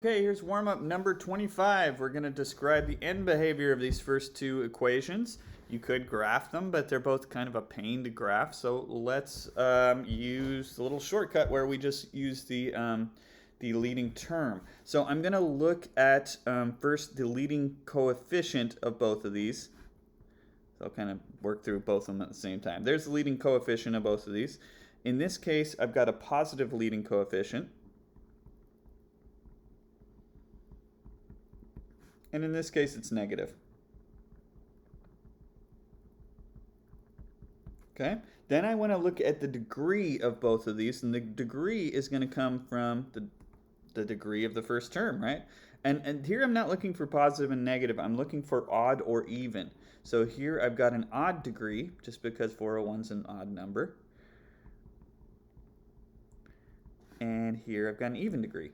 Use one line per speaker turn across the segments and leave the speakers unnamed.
Okay, here's warm-up number 25. We're going to describe the end behavior of these first two equations. You could graph them, but they're both kind of a pain to graph. So let's use the little shortcut where we just use the leading term. So I'm going to look at first the leading coefficient of both of these. So I'll kind of work through both of them at the same time. There's the leading coefficient of both of these. In this case, I've got a positive leading coefficient. And in this case, it's negative. Okay, then I want to look at the degree of both of these, and the degree is going to come from the degree of the first term, right? And here I'm not looking for positive and negative, I'm looking for odd or even. So here I've got an odd degree, just because 401 is an odd number. And here I've got an even degree.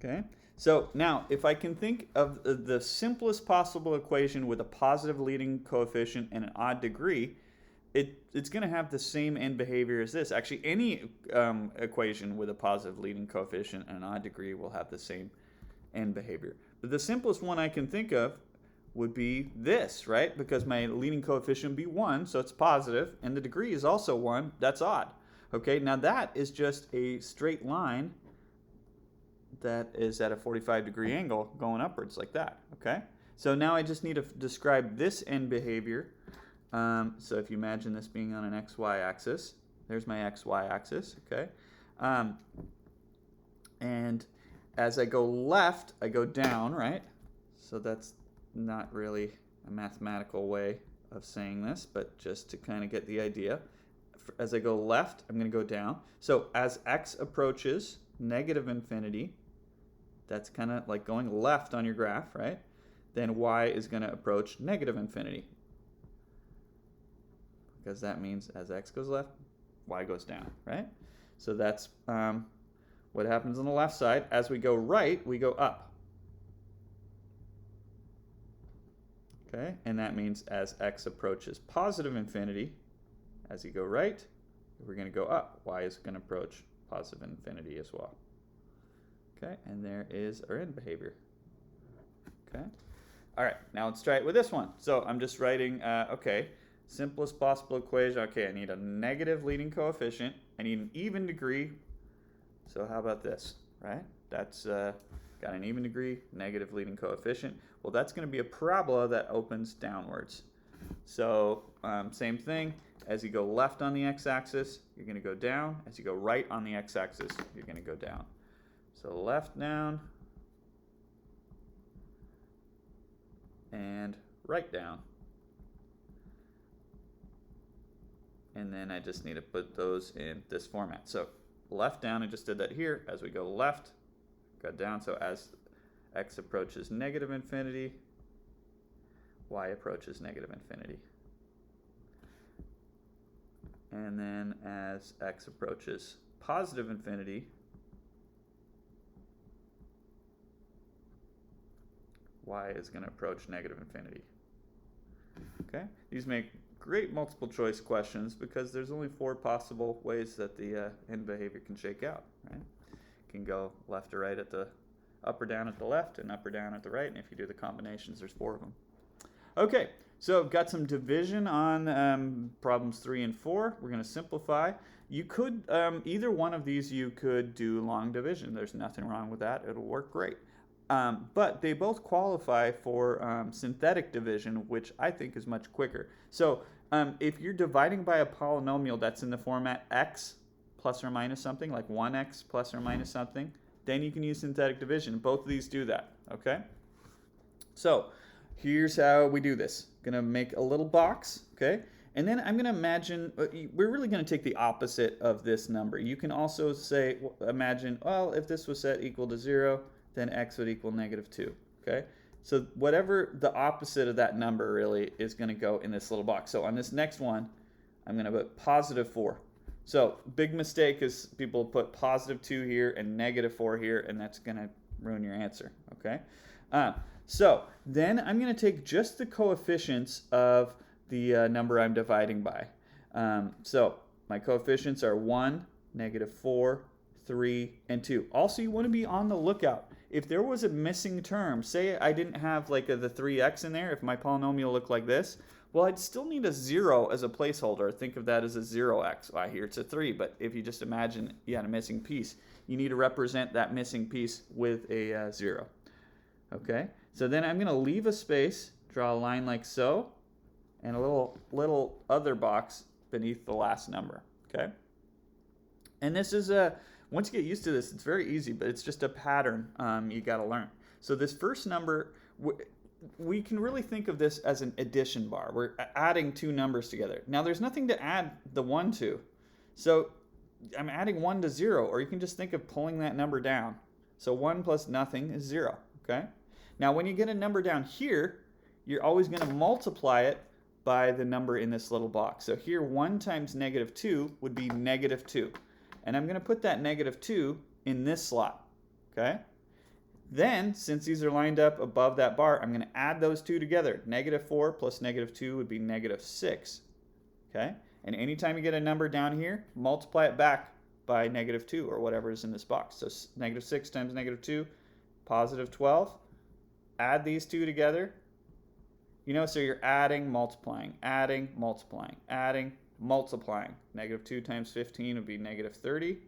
Okay, so now if I can think of the simplest possible equation with a positive leading coefficient and an odd degree, it's going to have the same end behavior as this. Actually, any equation with a positive leading coefficient and an odd degree will have the same end behavior. But the simplest one I can think of would be this, right? Because my leading coefficient would be 1, so it's positive, and the degree is also 1, that's odd. Okay, now that is just a straight line that is at a 45-degree angle going upwards like that. Okay, so now I just need to describe this end behavior. So if you imagine this being on an xy axis, there's my xy axis. Okay, and as I go left, I go down, right? So that's not really a mathematical way of saying this, but just to kind of get the idea. As I go left, I'm going to go down. So as x approaches negative infinity, that's kind of like going left on your graph, right? Then y is going to approach negative infinity. Because that means as x goes left, y goes down, right? So that's what happens on the left side. As we go right, we go up. Okay, and that means as x approaches positive infinity, as you go right, we're going to go up. Y is going to approach positive infinity as well. Okay, and there is our end behavior. Okay, all right, now let's try it with this one. So I'm just writing, okay, simplest possible equation. Okay, I need a negative leading coefficient. I need an even degree. So how about this, right? That's got an even degree, negative leading coefficient. Well, that's going to be a parabola that opens downwards. So same thing. As you go left on the x-axis, you're going to go down. As you go right on the x-axis, you're going to go down. So left down and right down. And then I just need to put those in this format. So left down, I just did that here. As we go left, go down. So as x approaches negative infinity, y approaches negative infinity. And then as x approaches positive infinity, y is going to approach negative infinity. Okay, these make great multiple choice questions because there's only 4 possible ways that the end behavior can shake out. Right, it can go left or right at the up or down at the left and up or down at the right, and if you do the combinations, there's 4 of them. Okay, so I've got some division on problems 3 and 4. We're going to simplify. You could either one of these you could do long division. There's nothing wrong with that. It'll work great. But they both qualify for synthetic division, which I think is much quicker. So if you're dividing by a polynomial that's in the format x plus or minus something, like 1x plus or minus something, then you can use synthetic division. Both of these do that, okay? So here's how we do this. I'm going to make a little box, okay? And then I'm going to imagine, we're really going to take the opposite of this number. You can also say, imagine, well, if this was set equal to 0, then x would equal negative 2, okay? So whatever the opposite of that number really is going to go in this little box. So on this next one, I'm going to put positive 4. So big mistake is people put positive 2 here and negative 4 here, and that's going to ruin your answer, okay? So then I'm going to take just the coefficients of the number I'm dividing by. So my coefficients are 1 negative 4, 3, and 2. Also, you want to be on the lookout. If there was a missing term, say I didn't have like the 3x in there, if my polynomial looked like this, well, I'd still need a 0 as a placeholder. Think of that as a 0x. Well, here it's a 3, but if you just imagine you had a missing piece, you need to represent that missing piece with a 0. Okay, so then I'm going to leave a space, draw a line like so, and a little other box beneath the last number. Okay, and this is once you get used to this, it's very easy, but it's just a pattern you got to learn. So this first number, we can really think of this as an addition bar. We're adding two numbers together. Now there's nothing to add the 1 to. So I'm adding 1 to 0, or you can just think of pulling that number down. So 1 plus nothing is 0, okay? Now when you get a number down here, you're always going to multiply it by the number in this little box. So here 1 times negative 2 would be negative 2. And I'm going to put that negative 2 in this slot, okay? Then, since these are lined up above that bar, I'm going to add those two together. Negative 4 plus negative 2 would be negative 6, okay? And anytime you get a number down here, multiply it back by negative 2 or whatever is in this box. So negative 6 times negative 2, positive 12. Add these two together. You know, so you're adding, multiplying, adding, multiplying, adding, multiplying. Negative 2 times 15 would be negative 30.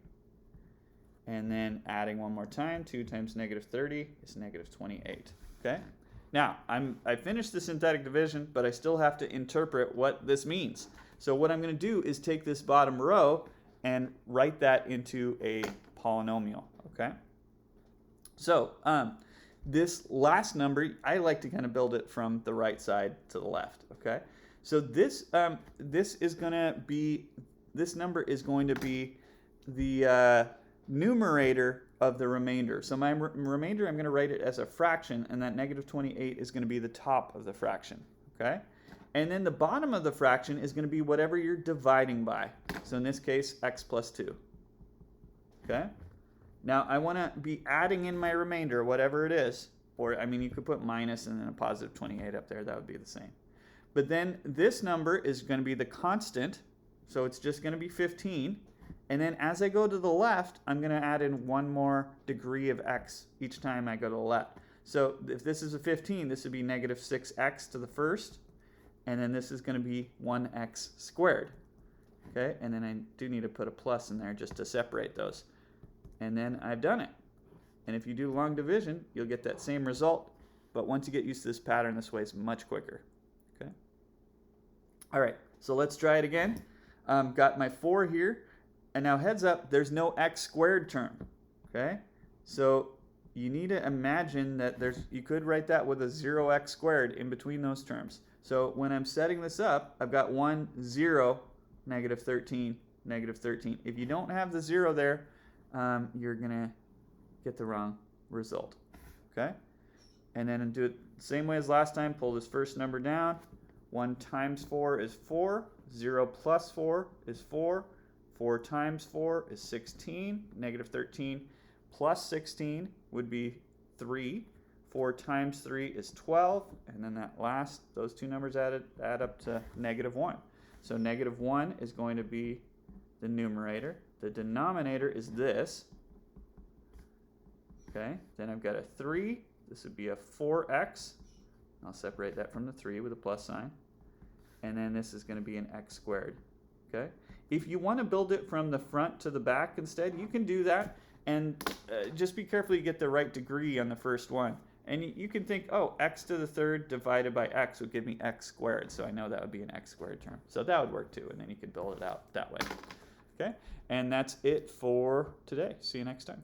And then adding one more time, 2 times negative 30 is negative 28. Okay? Now, I finished the synthetic division, but I still have to interpret what this means. So what I'm going to do is take this bottom row and write that into a polynomial. Okay? So this last number, I like to kind of build it from the right side to the left. Okay? So this is going to be, this number is going to be the numerator of the remainder. So my remainder, I'm going to write it as a fraction, and that negative 28 is going to be the top of the fraction. Okay? And then the bottom of the fraction is going to be whatever you're dividing by. So in this case, x plus 2. Okay? Now I want to be adding in my remainder, whatever it is. Or, I mean, you could put minus and then a positive 28 up there. That would be the same. But then this number is going to be the constant. So it's just going to be 15. And then as I go to the left, I'm going to add in one more degree of x each time I go to the left. So if this is a 15, this would be negative 6x to the first. And then this is going to be 1x squared. Okay, and then I do need to put a plus in there just to separate those. And then I've done it. And if you do long division, you'll get that same result. But once you get used to this pattern, this way is much quicker. Okay. All right, so let's try it again. Got my 4 here. And now heads up, there's no x squared term. Okay, so you need to imagine that you could write that with a 0x squared in between those terms. So when I'm setting this up, I've got 1, 0, negative 13, negative 13. If you don't have the 0 there, you're going to get the wrong result. Okay? And then do it the same way as last time. Pull this first number down. 1 times 4 is 4. 0 plus 4 is 4. 4 times 4 is 16. Negative 13 plus 16 would be 3. 4 times 3 is 12. And then that last, those two numbers add up to negative 1. So negative 1 is going to be the numerator. The denominator is this. Okay, then I've got a 3. This would be a 4x. I'll separate that from the 3 with a plus sign. And then this is going to be an x squared. Okay. If you want to build it from the front to the back instead, you can do that. And just be careful you get the right degree on the first one. And you can think, oh, x to the third divided by x would give me x squared. So I know that would be an x squared term. So that would work too. And then you could build it out that way. Okay. And that's it for today. See you next time.